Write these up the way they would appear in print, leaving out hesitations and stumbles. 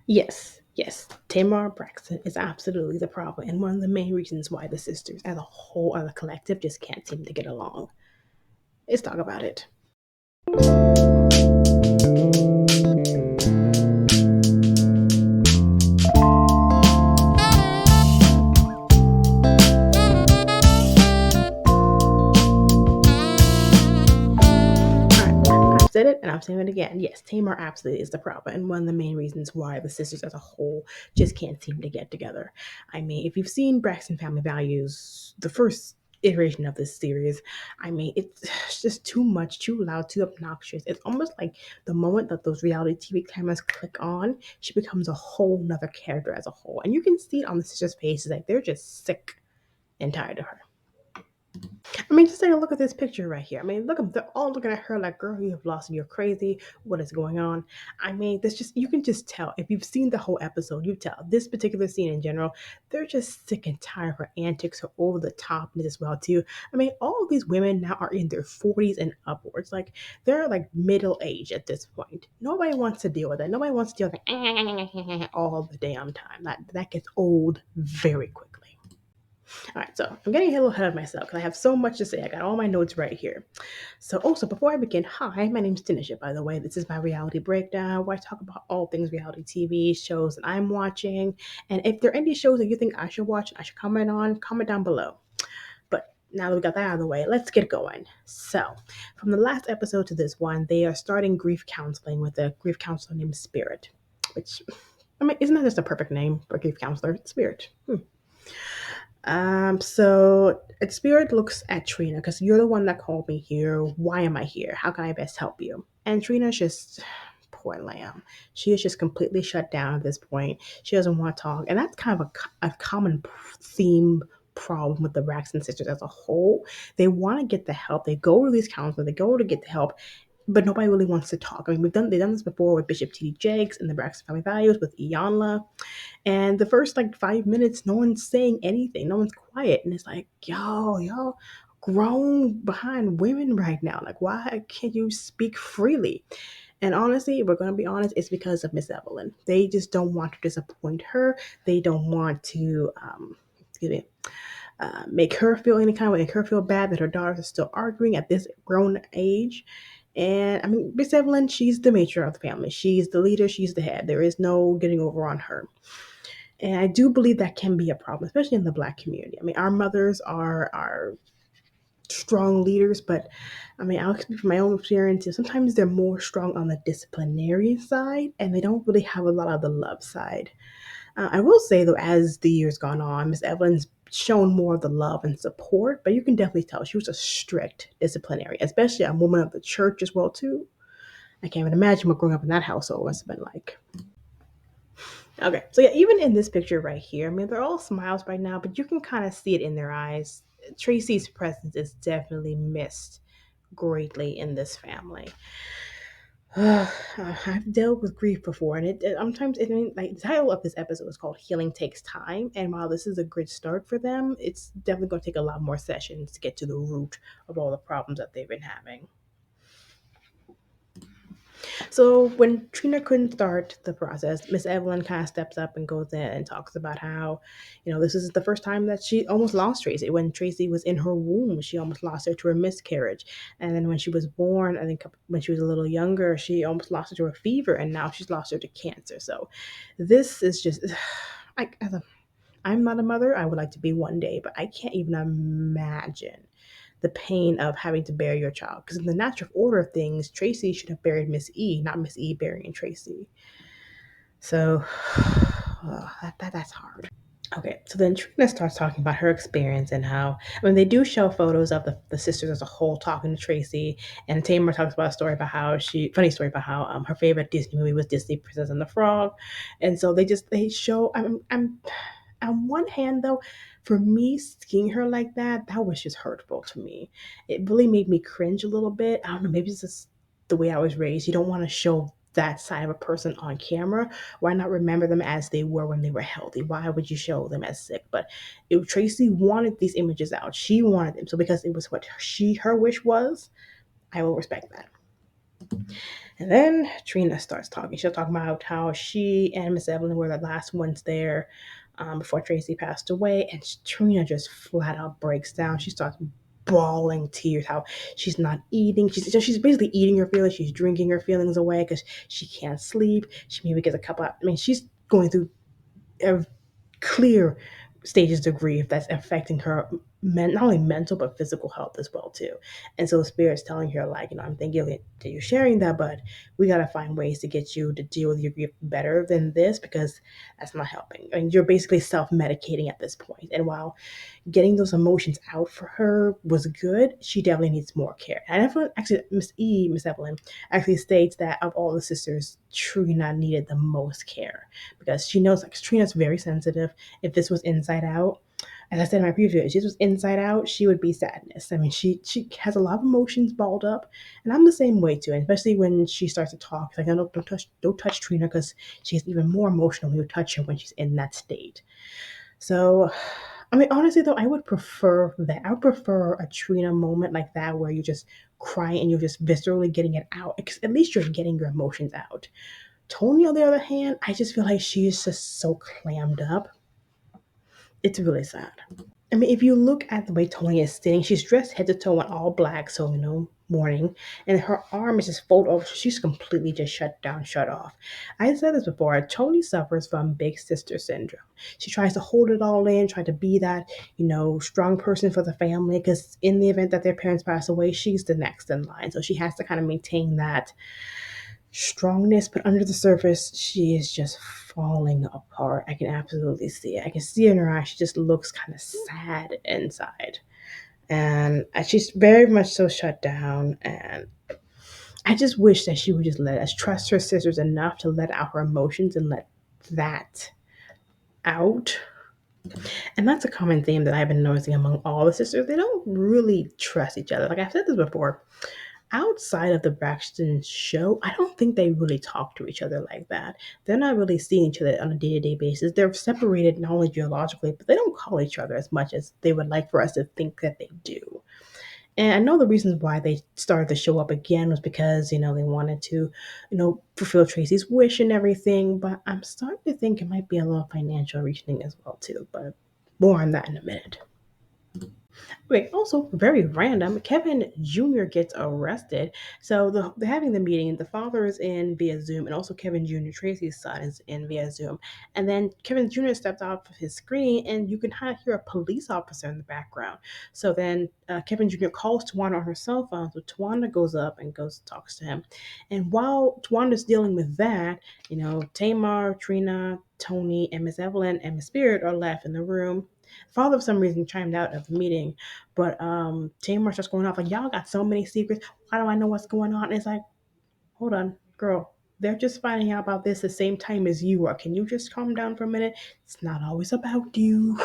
Yes. Tamar Braxton is absolutely the problem, and one of the main reasons why the sisters, as a whole, as a collective, just can't seem to get along. Let's talk about it. Alright, I've said it and I'm saying it again. Yes, Tamar absolutely is the problem, and one of the main reasons why the sisters as a whole just can't seem to get together. I mean, if you've seen Braxton Family Values, the first iteration of this series, I mean, it's just too much, too loud, too obnoxious. It's almost like the moment that those reality TV cameras click on, she becomes a whole nother character as a whole. And you can see it on the sisters' faces, like they're just sick and tired of her. I mean, just take a look at this picture right here. I mean, look, they're all looking at her like, girl, you have lost, you're crazy. What is going on? I mean, this just, you can just tell. If you've seen the whole episode, you tell. This particular scene in general, they're just sick and tired of her antics, her over the topness as well, too. I mean, all of these women now are in their 40s and upwards. Like, they're like middle age at this point. Nobody wants to deal with it. Nobody wants to deal with it all the damn time. That gets old very quickly. All right, so I'm getting a little ahead of myself because I have so much to say. I got all my notes right here. So, also, before I begin, hi, my name's Tanisha, by the way. This is my reality breakdown where I talk about all things reality TV shows that I'm watching. And if there are any shows that you think I should watch, I should comment on, comment down below. But now that we got that out of the way, let's get going. So, from the last episode to this one, they are starting grief counseling with a grief counselor named Spirit, which, I mean, isn't that just a perfect name for a grief counselor? Spirit. So Spirit looks at Trina because you're the one that called me here. Why am I here? How can I best help you? And Trina's just poor lamb. She is just completely shut down at this point. She doesn't want to talk, and that's kind of a common theme problem with the Braxton sisters as a whole. They want to get the help. They go to these counselors. They go to get the help, but nobody really wants to talk. I mean, they've done this before with Bishop T.D. Jakes and the Braxton Family Values with Iyanla. And the first like 5 minutes, no one's saying anything. No one's quiet. And it's like, y'all grown behind women right now. Like, why can't you speak freely? And honestly, if we're going to be honest, it's because of Miss Evelyn. They just don't want to disappoint her. They don't want to, excuse me, make her feel any kind of way, make her feel bad that her daughters are still arguing at this grown age. And I mean, Miss Evelyn, she's the matriarch of the family. She's the leader. She's the head. There is no getting over on her. And I do believe that can be a problem, especially in the Black community. I mean, our mothers are strong leaders, but I mean, I'll speak from my own experience. Sometimes they're more strong on the disciplinary side, and they don't really have a lot of the love side. I will say though, as the years gone on, Miss Evelyn's shown more of the love and support, but you can definitely tell she was a strict disciplinary, especially a woman of the church as well too. I can't even imagine what growing up in that household must have been like. Okay, so yeah, even in this picture right here, I mean, they're all smiles right now, but you can kind of see it in their eyes. Tracy's presence is definitely missed greatly in this family. I've dealt with grief before, and it sometimes I mean, like the title of this episode is called "Healing Takes Time," and while this is a good start for them, it's definitely going to take a lot more sessions to get to the root of all the problems that they've been having. So when Trina couldn't start the process, Miss Evelyn kind of steps up and goes in and talks about how, this is the first time that she almost lost Tracy. When Tracy was in her womb, she almost lost her to a miscarriage. And then when she was born, I think when she was a little younger, she almost lost her to a fever, and now she's lost her to cancer. So this is just, I'm not a mother. I would like to be one day, but I can't even imagine the pain of having to bury your child. Because in the natural order of things, Tracy should have buried Miss E, not Miss E burying Tracy. So that's hard. Okay, so then Trina starts talking about her experience and how, I mean, they do show photos of the sisters as a whole talking to Tracy, and Tamar talks about a story about how funny story about how her favorite Disney movie was Disney Princess and the Frog, and so they show. I'm on one hand though, for me seeing her like that, that was just hurtful to me. It really made me cringe a little bit. I don't know, maybe it's just the way I was raised. You don't want to show that side of a person on camera. Why not remember them as they were when they were healthy? Why would you show them as sick? But if Tracy wanted these images out, she wanted them. So because it was what her wish was, I will respect that. And then Trina starts talking. She'll talk about how she and Miss Evelyn were the last ones there before Tracy passed away. And Trina just flat out breaks down. She starts bawling tears, how she's not eating. She's basically eating her feelings. She's drinking her feelings away because she can't sleep. She maybe gets a couple of, I mean, she's going through a clear stages of grief that's affecting her not only mental but physical health as well too. And so the spirit's telling her like, I'm thinking that you're sharing that, but we got to find ways to get you to deal with your grief better than this, because that's not helping. And you're basically self-medicating at this point. And while getting those emotions out for her was good, she definitely needs more care. And Evelyn, actually, Miss Evelyn, actually states that of all the sisters, Trina needed the most care, because she knows like Trina's very sensitive. If this was inside out, as I said in my preview, if this was inside out, she would be sadness. I mean, she has a lot of emotions balled up, and I'm the same way too. And especially when she starts to talk, like, no, don't touch Trina, because she's even more emotional when you touch her when she's in that state. So, I mean, honestly though, I would prefer that. I would prefer a Trina moment like that where you just cry and you're just viscerally getting it out. Because at least you're getting your emotions out. Tony, on the other hand, I just feel like she's just so clammed up. It's really sad. I mean, if you look at the way Tony is sitting, she's dressed head to toe in all black, so mourning, and her arm is just folded over. She's completely just shut down, shut off. I said this before. Tony suffers from big sister syndrome. She tries to hold it all in, try to be that strong person for the family, because in the event that their parents pass away, she's the next in line. So she has to kind of maintain that strongness, but under the surface, she is just falling apart. I can absolutely see it. I can see in her eyes. She just looks kind of sad inside. And she's very much so shut down. And I just wish that she would just let us trust her sisters enough to let out her emotions and let that out. And that's a common theme that I've been noticing among all the sisters. They don't really trust each other. Like I've said this before, outside of the Braxton show, I don't think they really talk to each other like that. They're not really seeing each other on a day to day basis. They're separated not only geologically, but they don't call each other as much as they would like for us to think that they do. And I know the reasons why they started the show up again was because, they wanted to, fulfill Tracy's wish and everything. But I'm starting to think it might be a little financial reasoning as well, too. But more on that in a minute. Wait, also very random. Kevin Jr. gets arrested. So they're having the meeting. The father is in via Zoom, and also Kevin Jr., Tracy's son, is in via Zoom. And then Kevin Jr. stepped off of his screen, and you can kind of hear a police officer in the background. So then Kevin Jr. calls Tawana on her cell phone. So Tawana goes up and goes talks to him. And while Tawana's dealing with that, Tamar, Trina, Tony, and Miss Evelyn and Miss Spirit are left in the room. Father, for some reason, chimed out of the meeting, but Tamar starts going off like, y'all got so many secrets. Why do I know what's going on? And it's like, hold on, girl. They're just finding out about this the same time as you are. Can you just calm down for a minute? It's not always about you.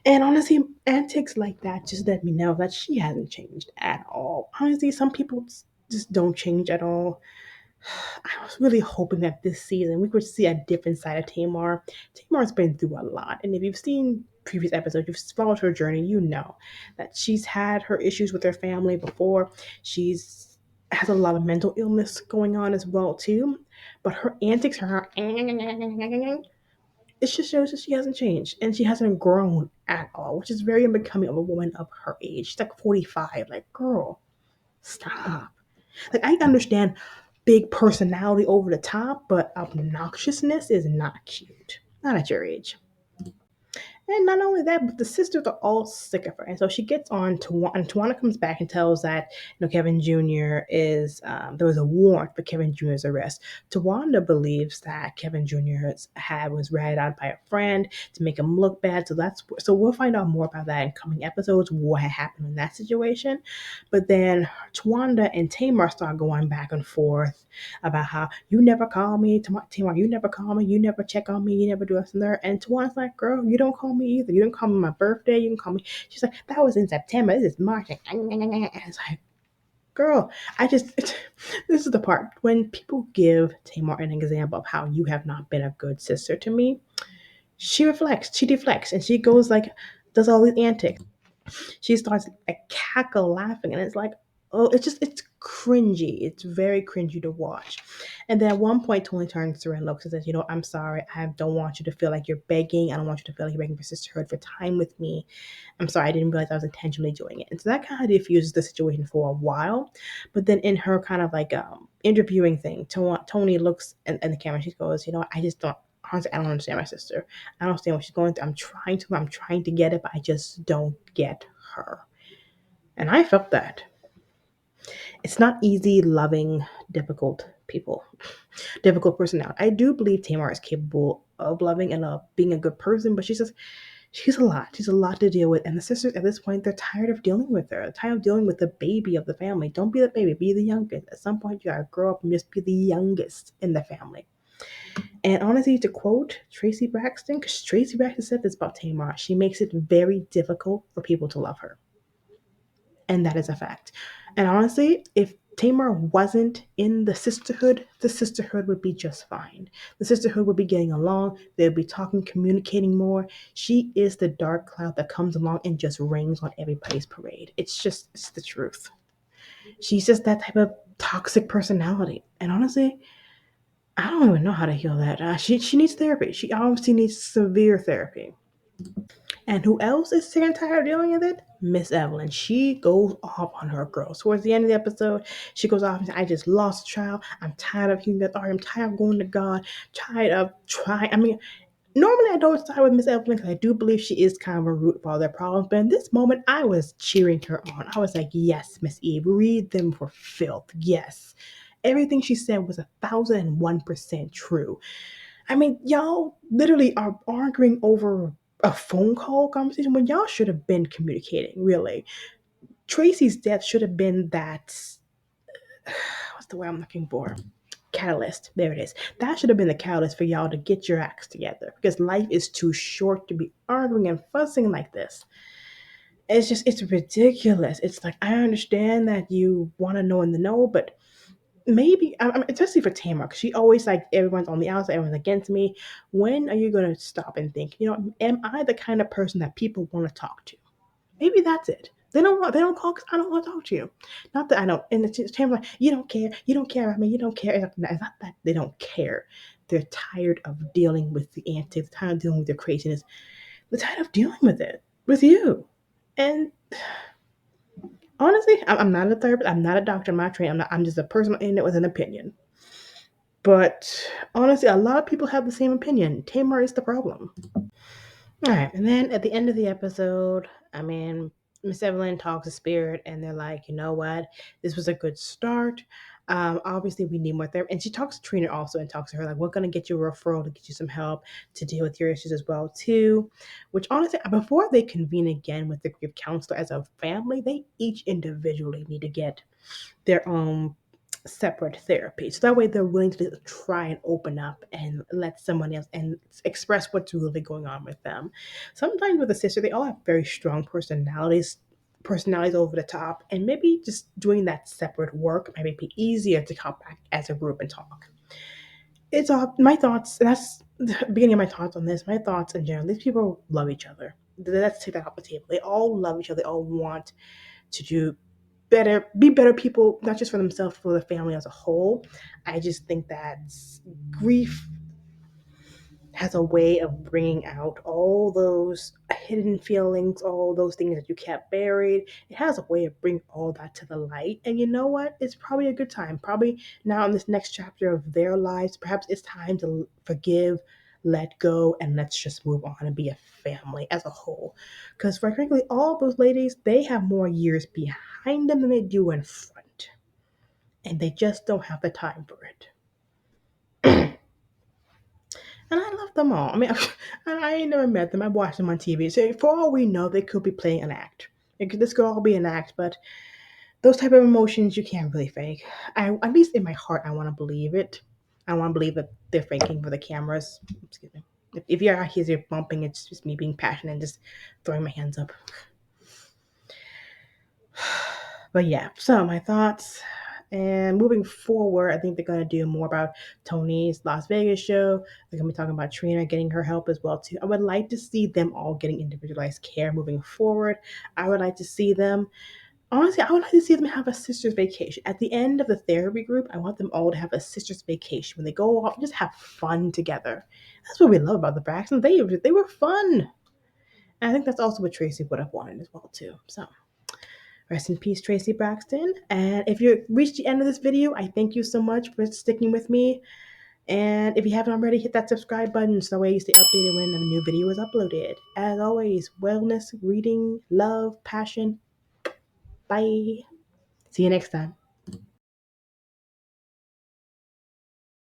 And honestly, antics like that just let me know that she hasn't changed at all. Honestly, some people just don't change at all. I was really hoping that this season we could see a different side of Tamar. Tamar's been through a lot, and if you've seen previous episodes, you've followed her journey, you know that she's had her issues with her family before. She's has a lot of mental illness going on as well too. But her antics, it just shows that she hasn't changed and she hasn't grown at all, which is very unbecoming of a woman of her age. She's like 45. Like, girl, stop. Like, I understand big personality over the top, but obnoxiousness is not cute. Not at your age. And not only that, but the sisters are all sick of her. And so she gets on to and Tawana comes back and tells that Kevin Jr. is there was a warrant for Kevin Jr.'s arrest. Tawanda believes that Kevin Jr. Was ratted out by a friend to make him look bad. So we'll find out more about that in coming episodes. What had happened in that situation. But then Tawanda and Tamar start going back and forth about how you never call me, Tamar, you never call me, you never check on me, you never do this and that. And Tawanda's like, girl, you don't call me either. You didn't call me my birthday. You can call me. She's like, that was in September. This is March. And it's like, girl, this is the part when people give Tamar an example of how you have not been a good sister to me. She deflects, and she goes like, does all these antics. She starts a cackle laughing, and it's like, oh, it's cringy. It's very cringy to watch. And then at one point, Tony turns to her and looks and says, I'm sorry. I don't want you to feel like you're begging. I don't want you to feel like you're begging for sisterhood, for time with me. I'm sorry. I didn't realize I was intentionally doing it. And so that kind of diffuses the situation for a while. But then in her kind of like interviewing thing, Tony looks in the camera. She goes, I just don't. Honestly, I don't understand my sister. I don't understand what she's going through. I'm trying to get it, but I just don't get her. And I felt that. It's not easy loving difficult people, difficult personality. I do believe Tamar is capable of loving and being a good person, but she's a lot. She's a lot to deal with. And the sisters at this point, they're tired of dealing with her. They're tired of dealing with the baby of the family. Don't be the baby, be the youngest. At some point, you gotta grow up and just be the youngest in the family. And honestly, to quote Tracy Braxton, because Tracy Braxton said this about Tamar, she makes it very difficult for people to love her. And that is a fact. And honestly, if Tamar wasn't in the sisterhood would be just fine. The sisterhood would be getting along. They'd be talking, communicating more. She is the dark cloud that comes along and just rains on everybody's parade. It's the truth. She's just that type of toxic personality. And honestly, I don't even know how to heal that. She needs therapy. She obviously needs severe therapy. And who else is sick and tired of dealing with it? Miss Evelyn. She goes off on her girls. Towards the end of the episode, she goes off and says, I just lost a child. I'm tired of hearing that. I'm tired of going to God. Tired of trying. I mean, normally I don't side with Miss Evelyn because I do believe she is kind of a root of all their problems. But in this moment, I was cheering her on. I was like, yes, Miss Eve, read them for filth. Yes. Everything she said was 1,001% true. I mean, y'all literally are arguing over a phone call conversation when y'all should have been communicating, really. Tracy's death should have been that, what's the word I'm looking for? Catalyst. There it is. That should have been the catalyst for y'all to get your acts together because life is too short to be arguing and fussing like this. It's ridiculous. It's like, I understand that you want to know in the know, but maybe especially for Tamar, because she always like everyone's on the outside, everyone's against me. When are you gonna stop and think, am I the kind of person that people want to talk to? Maybe that's it. They don't call because I don't want to talk to you. Not that I don't. And it's Tamar like you don't care about me, you don't care. It's not that they don't care. They're tired of dealing with the antics, tired of dealing with their craziness. They're tired of dealing with it with you. And honestly, I'm not a therapist. I'm not a doctor. I'm not trained. I'm just a person in it with an opinion. But honestly, a lot of people have the same opinion. Tamar is the problem. All right, and then at the end of the episode, Miss Evelyn talks to Spirit, and they're like, you know what, this was a good start. Obviously, we need more therapy. And she talks to Trina also, and talks to her like, we're gonna get you a referral to get you some help to deal with your issues as well too. Which honestly, before they convene again with the grief counselor as a family, they each individually need to get their own separate therapy. So that way they're willing to try and open up and let someone else and express what's really going on with them. Sometimes with a sister, they all have very strong personalities over the top, and maybe just doing that separate work might be easier to come back as a group and talk. It's all my thoughts. That's the beginning of my thoughts on this. My thoughts in general. These people love each other. Let's take that off the table. They all love each other. They all want to do better, be better people, not just for themselves, for the family as a whole. I just think that grief has a way of bringing out all those hidden feelings, all those things that you kept buried. It has a way of bringing all that to the light. And you know what? It's probably a good time. Probably now in this next chapter of their lives, perhaps it's time to forgive, let go, and let's just move on and be a family as a whole. Because frankly, all those ladies, they have more years behind them than they do in front. And they just don't have the time for it. And I love them all. I ain't never met them. I've watched them on TV. So for all we know, they could be playing an act. This could all be an act, but those type of emotions you can't really fake. At least in my heart, I want to believe it. I want to believe that they're faking for the cameras. Excuse me. If you're out here bumping, it's just me being passionate and just throwing my hands up. But yeah, so my thoughts. And moving forward, I think they're going to do more about Tony's Las Vegas show. They're going to be talking about Trina getting her help as well too. I would like to see them all getting individualized care moving forward. I would like to see them Honestly, I would like to see them have a sister's vacation. At the end of the therapy group, I want them all to have a sister's vacation when they go off and just have fun together. That's what we love about the Braxtons. They were fun. And I think that's also what Tracy would have wanted as well too. So rest in peace, Tracy Braxton. And if you reached the end of this video, I thank you so much for sticking with me. And if you haven't already, hit that subscribe button so that way you stay updated when a new video is uploaded. As always, wellness, reading, love, passion. Bye. See you next time.